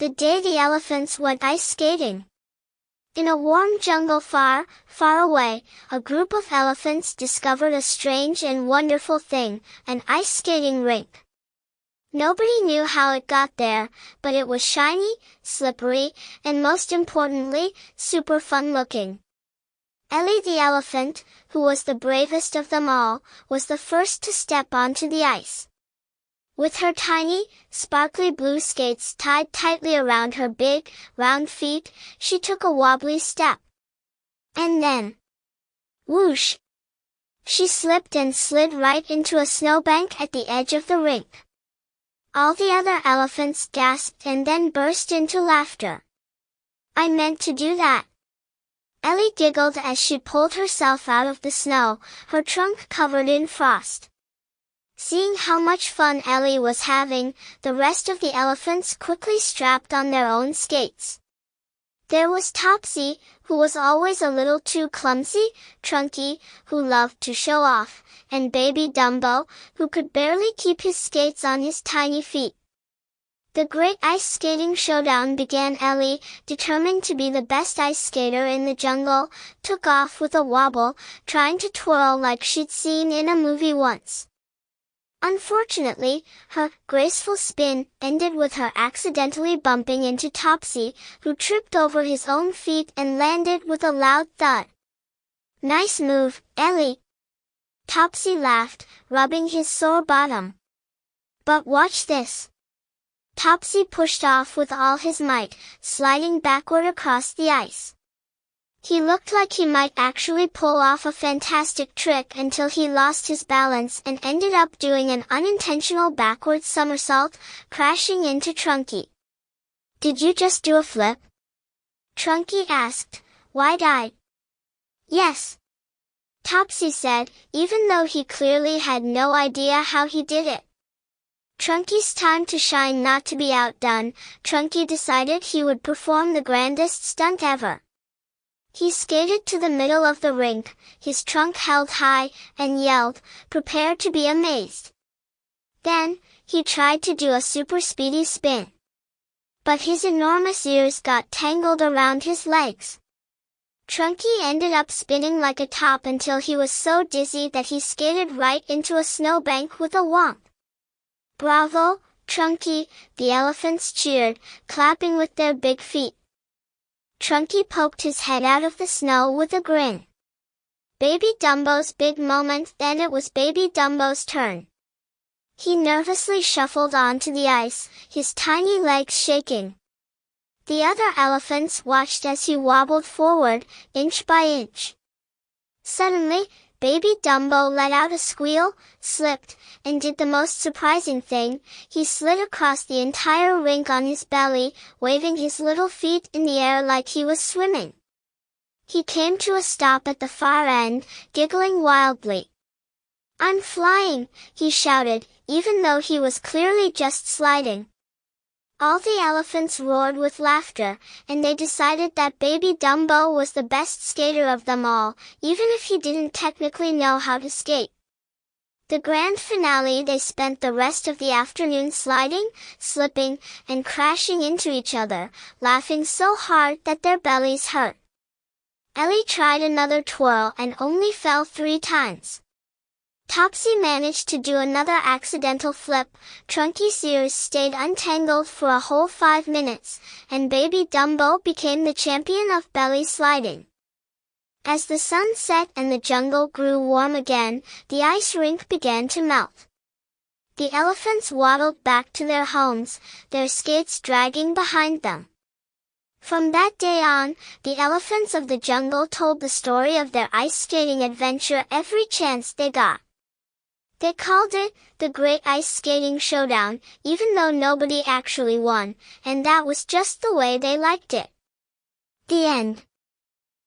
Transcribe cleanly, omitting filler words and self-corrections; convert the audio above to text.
The day the elephants went ice skating. In a warm jungle far, far away, a group of elephants discovered a strange and wonderful thing, an ice skating rink. Nobody knew how it got there, but it was shiny, slippery, and most importantly, super fun looking. Ellie the elephant, who was the bravest of them all, was the first to step onto the ice. With her tiny, sparkly blue skates tied tightly around her big, round feet, she took a wobbly step. And then, whoosh! She slipped and slid right into a snowbank at the edge of the rink. All the other elephants gasped and then burst into laughter. I meant to do that. Ellie giggled as she pulled herself out of the snow, her trunk covered in frost. Seeing how much fun Ellie was having, the rest of the elephants quickly strapped on their own skates. There was Topsy, who was always a little too clumsy, Trunky, who loved to show off, and Baby Dumbo, who could barely keep his skates on his tiny feet. The great ice skating showdown began. Ellie, determined to be the best ice skater in the jungle, took off with a wobble, trying to twirl like she'd seen in a movie once. Unfortunately, her graceful spin ended with her accidentally bumping into Topsy, who tripped over his own feet and landed with a loud thud. Nice move, Ellie. Topsy laughed, rubbing his sore bottom. But watch this. Topsy pushed off with all his might, sliding backward across the ice. He looked like he might actually pull off a fantastic trick until he lost his balance and ended up doing an unintentional backward somersault, crashing into Trunky. Did you just do a flip? Trunky asked, wide-eyed. Yes. Topsy said, even though he clearly had no idea how he did it. Trunky's time to shine. Not to be outdone, Trunky decided he would perform the grandest stunt ever. He skated to the middle of the rink, his trunk held high, and yelled, prepare to be amazed. Then, he tried to do a super speedy spin. But his enormous ears got tangled around his legs. Trunky ended up spinning like a top until he was so dizzy that he skated right into a snowbank with a whomp. Bravo, Trunky, the elephants cheered, clapping with their big feet. Trunky poked his head out of the snow with a grin. Baby Dumbo's big moment. Then it was Baby Dumbo's turn. He nervously shuffled onto the ice, his tiny legs shaking. The other elephants watched as he wobbled forward, inch by inch. Suddenly, Baby Dumbo let out a squeal, slipped, and did the most surprising thing. He slid across the entire rink on his belly, waving his little feet in the air like he was swimming. He came to a stop at the far end, giggling wildly. I'm flying, he shouted, even though he was clearly just sliding. All the elephants roared with laughter, and they decided that Baby Dumbo was the best skater of them all, even if he didn't technically know how to skate. The grand finale. They spent the rest of the afternoon sliding, slipping, and crashing into each other, laughing so hard that their bellies hurt. Ellie tried another twirl and only fell 3 times. Topsy managed to do another accidental flip, Trunky's ears stayed untangled for a whole 5 minutes, and Baby Dumbo became the champion of belly sliding. As the sun set and the jungle grew warm again, the ice rink began to melt. The elephants waddled back to their homes, their skates dragging behind them. From that day on, the elephants of the jungle told the story of their ice skating adventure every chance they got. They called it the Great Ice Skating Showdown, even though nobody actually won, and that was just the way they liked it. The end.